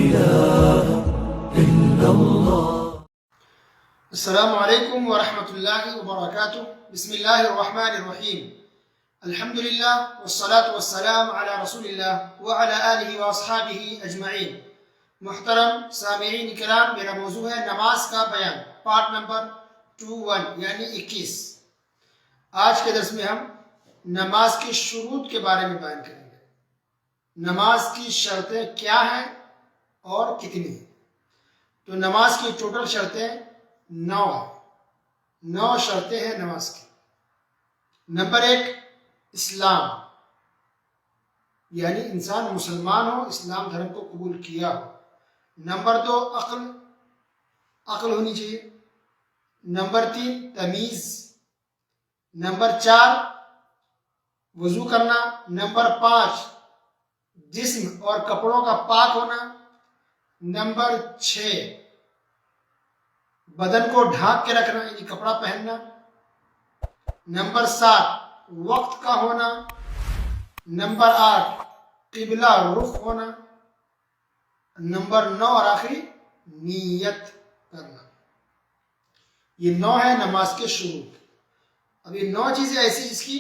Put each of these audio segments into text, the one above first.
إله إلا الله. السلام علیکم ورحمۃ اللہ وبرکاتہ. بسم اللہ الرحمن الرحیم. الحمد للہ والصلاة والسلام علی رسول اللہ وعلی آلہ واصحابہ اجمعین. محترم سامعین کرام، میرا موضوع ہے نماز کا بیان، پارٹ نمبر 21 یعنی 21. آج کے درس میں ہم نماز کی شروط کے بارے میں بیان کریں گے. نماز کی شرطیں کیا ہیں اور کتنی ہیں؟ تو نماز کی ٹوٹل شرطیں 9 ہیں. 9 شرطیں ہیں نماز کی. نمبر 1 اسلام، یعنی انسان مسلمان ہو، اسلام دھرم کو قبول کیا ہو. نمبر 2 عقل ہونی چاہیے. نمبر 3 تمیز. نمبر 4 وضو کرنا. نمبر 5 جسم اور کپڑوں کا پاک ہونا. نمبر 6 بدن کو ڈھانک کے رکھنا یعنی کپڑا پہننا. نمبر 7 وقت کا ہونا. نمبر 8 قبلہ رخ ہونا. نمبر 9 اور آخری نیت کرنا. یہ 9 ہے نماز کے شروط. اب یہ 9 چیزیں ایسی جس کی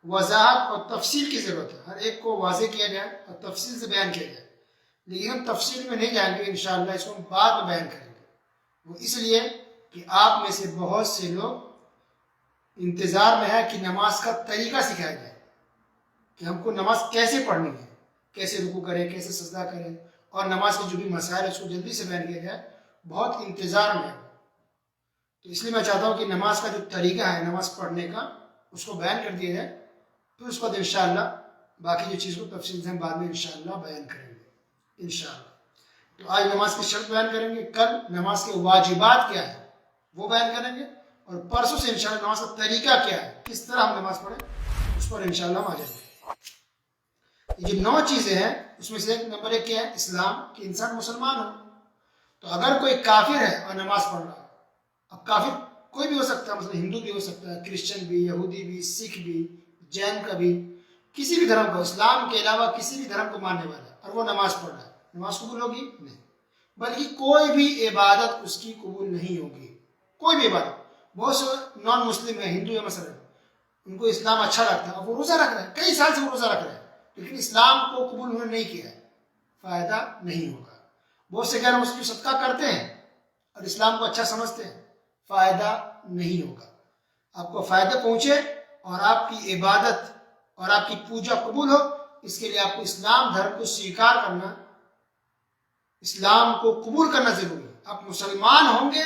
وضاحت اور تفصیل کی ضرورت ہے. ہر ایک کو واضح کیا جائے اور تفصیل سے بیان کیا جائے، لیکن ہم تفصیل میں نہیں جائیں گے انشاءاللہ. اس کو ہم بعد میں بیان کریں گے. وہ اس لیے کہ آپ میں سے بہت سے لوگ انتظار میں ہے کہ نماز کا طریقہ سکھایا جائے، کہ ہم کو نماز کیسے پڑھنی ہے، کیسے رکوع کریں، کیسے سجدہ کریں، اور نماز کے جو بھی مسائل ہے اس کو جلدی سے بیان کیا جائے. بہت انتظار میں ہے. تو اس لیے میں چاہتا ہوں کہ نماز کا جو طریقہ ہے نماز پڑھنے کا اس کو بیان کر دیا جائے. پھر اس کے بعد انشاءاللہ باقی جو چیز کو تفصیل سے ہم بعد میں انشاءاللہ بیان کریں گے انشاءاللہ. تو آج نماز کی شرط بیان کریں گے، کل نماز کے واجبات کیا ہے وہ بیان کریں گے، اور پرسوں سے انشاءاللہ نماز کا طریقہ کیا ہے، کس طرح ہم نماز پڑھیں، اس پر انشاءاللہ ہم آ جائیں گے. یہ جو 9 چیزیں ہیں اس میں سے نمبر 1 کیا ہے؟ اسلام، کہ انسان مسلمان ہو. تو اگر کوئی کافر ہے اور نماز پڑھ رہا ہے، اب کافر کوئی بھی ہو سکتا ہے، مثلا ہندو بھی ہو سکتا ہے، کرسچن بھی، یہودی بھی، سکھ بھی، جین کا بھی، کسی بھی دھرم کو، اسلام کے علاوہ کسی بھی دھرم کو ماننے والا ہے، اور وہ نماز پڑھ رہا ہے، نماز قبول ہوگی؟ نہیں. بلکہ کوئی بھی عبادت اس کی قبول نہیں ہوگی. کوئی بھی عبادت. بہت سے نان مسلم ہیں، ہندو ہیں مثلا، ان کو اسلام اچھا لگتا ہے، اب وہ روزہ رکھ رہے ہیں، کئی سال سے وہ روزہ رکھ رہے ہیں، لیکن اسلام کو قبول انہوں نے نہیں کیا ہے، فائدہ نہیں ہوگا. بہت سے غیر مسلم صدقہ کرتے ہیں اور اسلام کو اچھا سمجھتے ہیں، فائدہ نہیں ہوگا. آپ کو فائدہ پہنچے اور آپ کی عبادت اور آپ کی پوجا قبول ہو، اس کے لیے آپ کو اسلام دھرم کو سویکار کرنا، اسلام کو قبول کرنا ضروری ہے. آپ مسلمان ہوں گے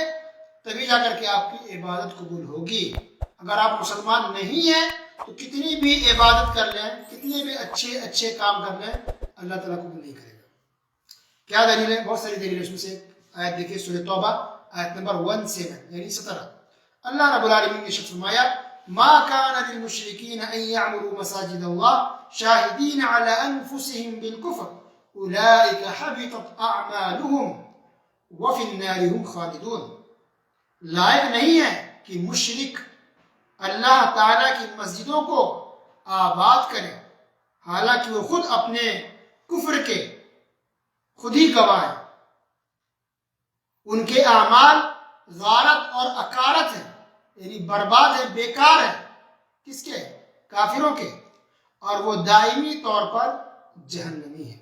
تبھی جا کر کے آپ کی عبادت قبول ہوگی. اگر آپ مسلمان نہیں ہیں تو کتنی بھی عبادت کر لیں، کتنے بھی اچھے کام کر لیں، اللہ تعالیٰ قبول نہیں کرے گا. کیا دلیل ہے؟ بہت ساری دلیل ہے. اس میں سے آیت دیکھیے، سورہ توبہ آیت نمبر 17 یعنی 17. اللہ رب العالمین نے ارشاد فرمایا: ما كان للمشركين ان يعمروا مساجد الله شاهدين على انفسهم بالكفر اولئك حبطت اعمالهم وفي النار هم خالدون. لائق نہیں ہے کہ مشرک اللہ تعالیٰ کی مسجدوں کو آباد کریں حالانکہ وہ خود اپنے کفر کے خود ہی گواہ ہیں. ان کے اعمال غارت اور اکارت ہیں، یعنی برباد ہے، بیکار ہے. کس کے؟ کافروں کے. اور وہ دائمی طور پر جہنمی ہے.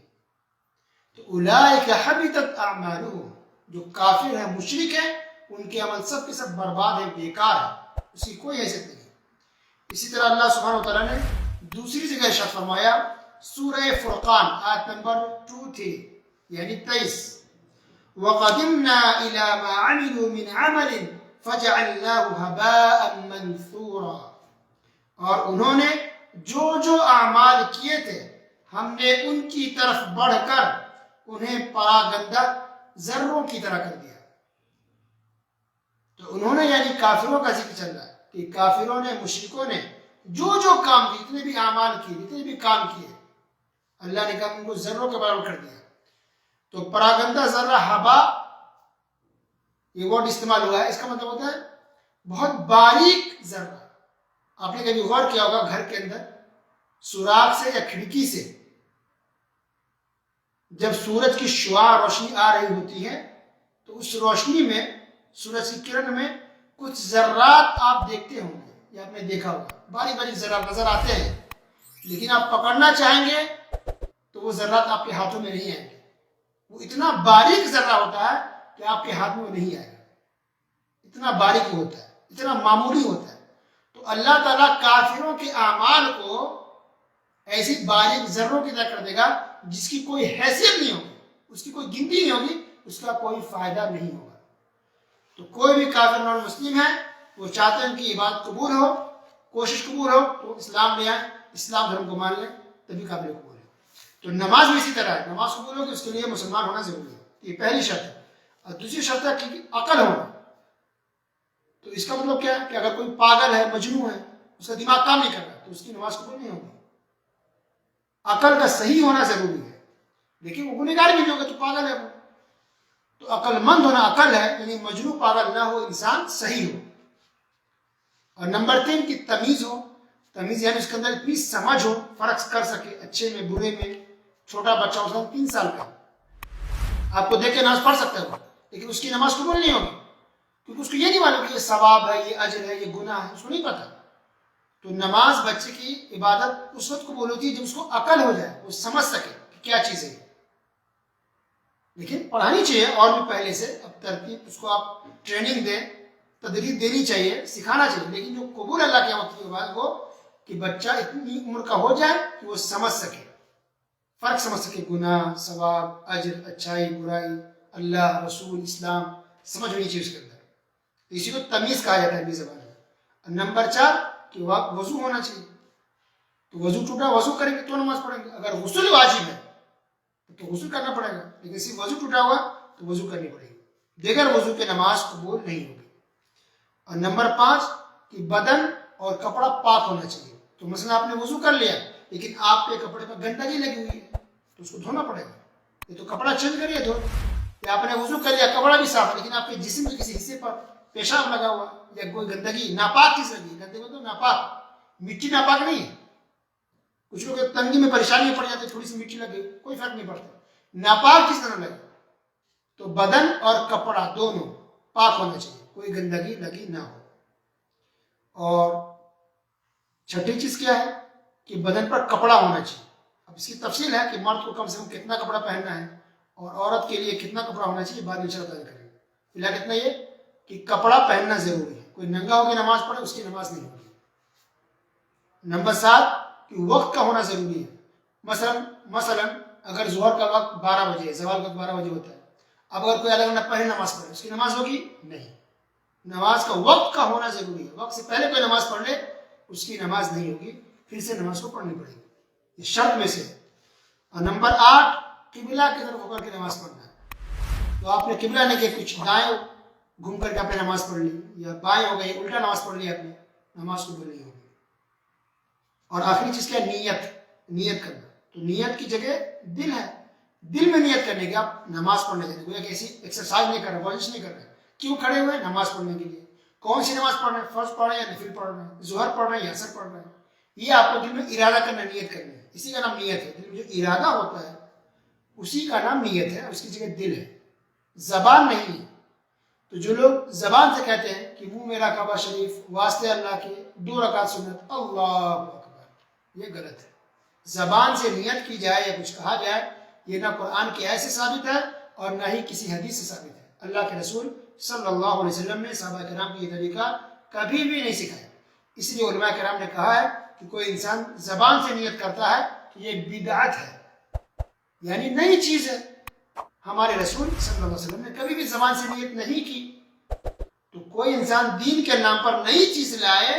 تو اولئک حبطت اعمالهم، جو کافر ہیں، مشرک ہیں، ان کے عمل سب کے سب برباد ہے، بیکار ہے، اس کی کوئی حیثیت نہیں ہے. اسی طرح اللہ سبحانہ وتعالیٰ نے دوسری جگہ ارشاد فرمایا، سورہ فرقان آیت نمبر 23 یعنی 23: وَقَدِمْنَا إِلَى مَا عَمِلُوا مِنْ عَمَلٍ فَجَعَلْنَاهُ هَبَاءً مَنْثُورًا. اور انہوں نے جو اعمال کیے تھے ہم نے ان کی طرف بڑھ کر انہیں پراگندہ ذروں کی طرح کر دیا. تو انہوں نے یعنی کافروں کا ذکر چل رہا ہے کہ کافروں نے، مشرکوں نے جو کام کیے، جتنے بھی اعمال کیے، جتنے بھی کام کیے، اللہ نے کہا ان کو ذروں کے برابر کر دیا. تو پراگندہ ذرہ، ہبا، یہ ورڈ استعمال ہوا ہے، اس کا مطلب ہوتا ہے بہت باریک ذرہ. آپ نے کبھی غور کیا ہوگا گھر کے اندر سوراخ سے یا کھڑکی سے جب سورج کی شعاع روشنی آ رہی ہوتی ہے تو اس روشنی میں سورج کی کرن میں کچھ ذرات آپ دیکھتے ہوں گے یا آپ نے دیکھا ہوگا، باریک باریک ذرات نظر آتے ہیں، لیکن آپ پکڑنا چاہیں گے تو وہ ذرات آپ کے ہاتھوں میں نہیں آئیں گے. وہ اتنا باریک ذرہ ہوتا ہے کہ آپ کے ہاتھ میں وہ نہیں آئے گا، اتنا باریک ہوتا ہے، اتنا معمولی ہوتا ہے. تو اللہ تعالیٰ کافروں کے اعمال کو ایسی باریک ذروں کی طرح کر دے گا جس کی کوئی حیثیت نہیں ہوگی، اس کی کوئی گنتی نہیں ہوگی، اس کا کوئی فائدہ نہیں ہوگا. تو کوئی بھی کافر نان مسلم ہے وہ چاہتے ہیں کہ عبادت قبول ہو، کوشش قبول ہو تو اسلام لے آئیں، اسلام دھرم کو مان لیں، تبھی قابل قبول ہے. تو نماز بھی اسی طرح ہے، نماز قبول ہوگی اس کے لیے مسلمان ہونا ضروری ہے، یہ پہلی شرط ہے. اور دوسری شرط ہے کہ عقل ہونا. تو اس کا مطلب کیا ہے کہ اگر کوئی پاگل ہے، مجنون ہے، اس کا دماغ کام نہیں کر رہا تو اس کی نماز قبول نہیں ہوگی. عقل کا صحیح ہونا ضروری ہے، لیکن وہ گنہگار بھی نہیں ہوگا تو پاگل ہے وہ. تو عقل مند ہونا عقل ہے، یعنی مجنون پاگل نہ ہو، انسان صحیح ہو. اور نمبر 3 کی تمیز ہو. تمیز یعنی اس کے اندر اتنی سمجھ ہو، فرق کر سکے اچھے میں برے میں. چھوٹا بچہ اس کا 3 سال کا آپ کو دیکھ کے نماز پڑھ سکتا ہے لیکن اس کی نماز قبول نہیں ہوگی، کیونکہ اس کو یہ نہیں معلوم کہ یہ ثواب ہے، یہ اجر ہے، یہ گناہ ہے، اس کو نہیں پتا. تو نماز بچے کی عبادت اس وقت قبول ہوتی ہے جب اس کو عقل ہو جائے، وہ سمجھ سکے کہ کیا چیز ہے. لیکن پڑھانی چاہیے اور بھی پہلے سے، اب ترتیب اس کو آپ ٹریننگ دیں، تدریب دینی چاہیے، سکھانا چاہیے. لیکن جو قبول اللہ کے وقت کے بعد وہ کہ بچہ اتنی عمر کا ہو جائے کہ وہ سمجھ سکے، فرق سمجھ سکے، گناہ، ثواب، اجر، اچھائی، برائی، اللہ، رسول، اسلام سمجھ ہونی چاہیے اس کے اندر. اسی کو تمیز کہا جاتا ہے عربی زبان میں. نمبر 4 کہ وضو ہونا چاہیے. تو وضو ٹوٹا، وضو کریں گے تو نماز پڑھیں گے. اگر غسل واجب ہے تو غسل کرنا پڑے گا، لیکن صرف وضو ٹوٹا ہوا تو وضو کرنی پڑے گی، دیگر وضو پہ نماز قبول نہیں ہوگی. اور نمبر 5 کہ بدن اور کپڑا پاک ہونا چاہیے. تو مثلا آپ نے وضو کر لیا لیکن آپ کے کپڑے پر گندگی لگی ہوئی ہے تو اس کو دھونا پڑے گا. یہ تو کپڑا چینج کریے دھو. یا آپ نے وضو کر لیا، کپڑا بھی صاف ہے، لیکن آپ کے جسم کے کسی حصے پر پیشاب لگا ہوا یا کوئی گندگی ناپاک چیز لگی. گندگی مطلب ناپاک، مٹی ناپاک نہیں ہے. کچھ لوگ تنگی میں پریشانی میں پڑ جاتے، تھوڑی سی مٹی لگے کوئی فرق نہیں پڑتا، ناپاک چیز نہ لگے. تو بدن اور کپڑا دونوں پاک ہونا چاہیے، کوئی گندگی لگی نہ ہو. اور چھٹی چیز کیا ہے کہ بدن پر کپڑا ہونا چاہیے. اب اس کی تفصیل ہے کہ مرد کو کم سے کم کتنا کپڑا پہننا ہے اور عورت کے لیے کتنا کپڑا ہونا چاہیے، بعد میں انشاءاللہ بیان کریں گے. فی الحال اتنا یہ کہ کپڑا پہننا ضروری ہے. کوئی ننگا ہو کے نماز پڑھے اس کی نماز نہیں ہوگی. نمبر 7 کہ وقت کا ہونا ضروری ہے. مثلا اگر ظہر کا وقت 12 بجے ہے، زوال کا وقت 12 بجے ہوتا ہے، اب اگر کوئی آدھا گھنٹہ پہلے نماز پڑھے اس کی نماز ہوگی نہیں. نماز کا وقت کا ہونا ضروری ہے. وقت سے پہلے کوئی نماز پڑھ لے اس کی نماز نہیں ہوگی، پھر سے نماز کو پڑھنی پڑے گی. یہ شرط میں سے. اور نمبر 8 قبلہ کی طرف ہو کر کے نماز پڑھنا ہے. تو آپ نے قبلہ نہیں کہ کچھ دائیں گھوم کر کے آپ نے نماز پڑھ لی یا بائیں ہو گئی الٹا نماز پڑھ لی آپ نے، نماز قبول نہیں ہوگی. اور آخری چیز کیا ہے؟ نیت کرنا. تو نیت کی جگہ دل ہے، دل میں نیت کرنے کی آپ نماز پڑھنے جاتے، گویا کہ ایسی ایکسرسائز نہیں کر رہے، ورزش نہیں کر رہے. کیوں کھڑے ہوئے؟ نماز پڑھنے کے لیے. کون سی نماز پڑھ رہے ہیں؟ فرض پڑھ رہے ہیں یا نفل پڑھ رہے ہیں، ظہر پڑھ رہے ہیں یا عصر پڑھ رہے ہیں. یہ آپ کو دل میں ارادہ کرنا، نیت کرنی ہے. اسی کا نام نیت ہے. دل میں جو ارادہ ہوتا ہے اسی کا نام نیت ہے، اس کی جگہ دل ہے، زبان نہیں ہے. تو جو لوگ زبان سے کہتے ہیں کہ منہ میرا کعبہ شریف، واسطے اللہ کے 2 رکعت سنت، اللہ اکبر، یہ غلط ہے. زبان سے نیت کی جائے یا کچھ کہا جائے یہ نہ قرآن کی آیت سے ثابت ہے اور نہ ہی کسی حدیث سے ثابت ہے. اللہ کے رسول صلی اللہ علیہ وسلم نے صحابہ کرام کو یہ طریقہ کبھی بھی نہیں سکھایا. اس لیے علماء کرام نے کہا ہے کہ کوئی انسان زبان سے نیت کرتا ہے کہ یہ بدعت ہے، یعنی نئی چیز ہے. ہمارے رسول صلی اللہ علیہ وسلم نے کبھی بھی زبان سے نیت نہیں کی. تو کوئی انسان دین کے نام پر نئی چیز لائے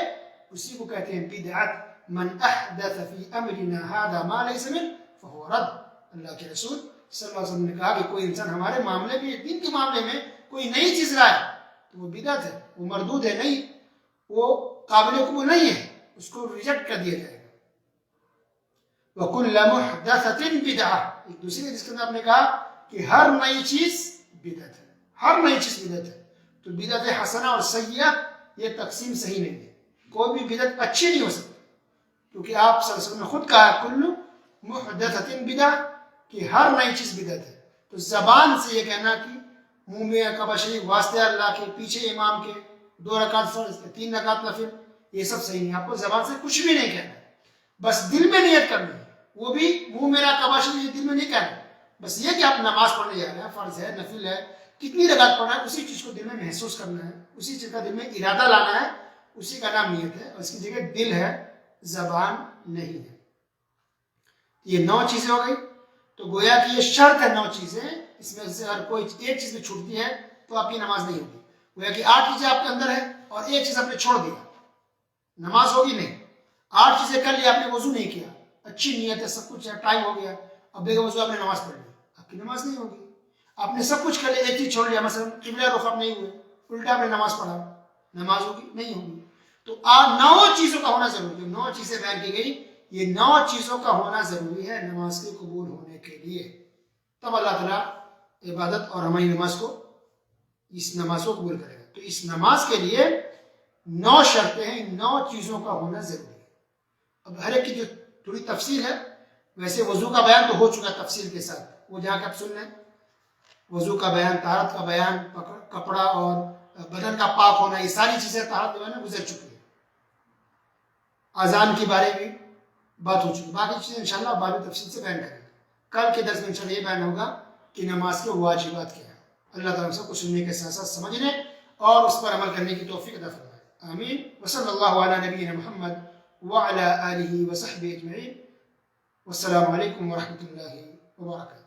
اسی کو کہتے ہیں بدعت. من احدث فی امرنا هذا ما ليس منه فهو رد. اللہ کے رسول صلی اللہ علیہ وسلم نے کہا کہ کوئی انسان ہمارے معاملے میں، دین کے معاملے میں کوئی نئی چیز لائے تو وہ بدعت ہے، وہ مردود ہے، نہیں، وہ قابل قبول نہیں ہے، اس کو ریجیکٹ کر دیا جائے گا. وَكُلَّ مُحْدَثَةٍ بِدْعَةٍ. ایک دوسری جس کے اندر آپ نے کہا کہ ہر نئی چیز بدعت ہے، ہر نئی چیز بدعت ہے. تو بدعت حسنہ اور سیئہ یہ تقسیم صحیح نہیں ہے. کوئی بھی بدعت اچھی نہیں ہو سکتی، کیونکہ آپ صلی اللہ علیہ وسلم نے خود کہا کل محدثۃ بدعہ کہ ہر نئی چیز بدعت ہے. تو زبان سے یہ کہنا کہ منہ میں کعبہ شریف واسطے اللہ کے پیچھے امام کے 2 رکعت فرض 3 رکعت نفل یہ سب صحیح نہیں. آپ کو زبان سے کچھ بھی نہیں کہنا ہے, بس دل میں نیت کرنی ہے, وہ بھی منہ میرا کعبہ شریف دل میں نہیں کہنا, بس یہ کہ آپ نماز پڑھنے جا رہے ہیں, فرض ہے نفل ہے, کتنی رکعت پڑھنا ہے اسی چیز کو دل میں محسوس کرنا ہے, اسی چیز کا دل میں ارادہ لانا ہے, اسی کا نام نیت ہے, اور اس کی جگہ دل ہے, زبان نہیں ہے. یہ 9 چیزیں ہو گئی. تو گویا کہ یہ شرط ہے 9 چیزیں, اس میں سے اگر کوئی ایک چیز بھی چھوٹتی ہے تو آپ کی نماز نہیں ہوگی. گویا کہ 8 چیزیں آپ کے اندر ہے اور ایک چیز آپ نے چھوڑ دیا, نماز ہوگی نہیں. 8 چیزیں کر لی, آپ نے وضو نہیں کیا, اچھی نیت ہے, سب کچھ ہے, ٹائم ہو گیا, اب بے وضو آپ نے نماز پڑھ لی, آپ کی نماز نہیں ہوگی. آپ نے سب کچھ کر لیا, ایک چیز چھوڑ لیا, مثلا قبلہ رخ آپ نہیں ہوئے, الٹا آپ نے نماز پڑھا, نماز ہوگی نہیں ہوگی. تو 9 چیزوں کا ہونا ضروری ہے. 9 چیزیں بیان کی گئی, یہ 9 چیزوں کا ہونا ضروری ہے نماز کے قبول ہونے کے لیے. تب اللہ تعالیٰ عبادت اور ہماری نماز کو, اس نماز کو قبول کرے گا. تو اس نماز کے لیے 9 شرطیں ہیں, 9 چیزوں کا ہونا ضروری ہے. اب ہر ایک کی جو تھوڑی تفصیل ہے, ویسے وضو کا بیان تو ہو چکا تفصیل کے ساتھ, وہ جا کے آپ سن لیں. وضو کا بیان, طہارت کا بیان, کپڑا اور بدن کا پاک ہونا, یہ ساری چیزیں طہارت کے بیان میں گزر چکی ہیں. اذان کے بارے میں بات ہو چکی, باقی چیزیں انشاءاللہ باب تفصیل سے بیان کریں گے. کل کے درس میں انشاءاللہ یہ بیان ہوگا کہ نماز کے واجبات کیا ہے. اللہ تعالیٰ سب کو سننے کے ساتھ ساتھ سمجھنے اور اس پر عمل کرنے کی توفیق عطا فرمائے. آمین. وصلی اللہ علی نبینا محمد وعلی آلہ وصحبہ اجمعین. والسلام علیکم ورحمۃ اللہ وبرکاتہ.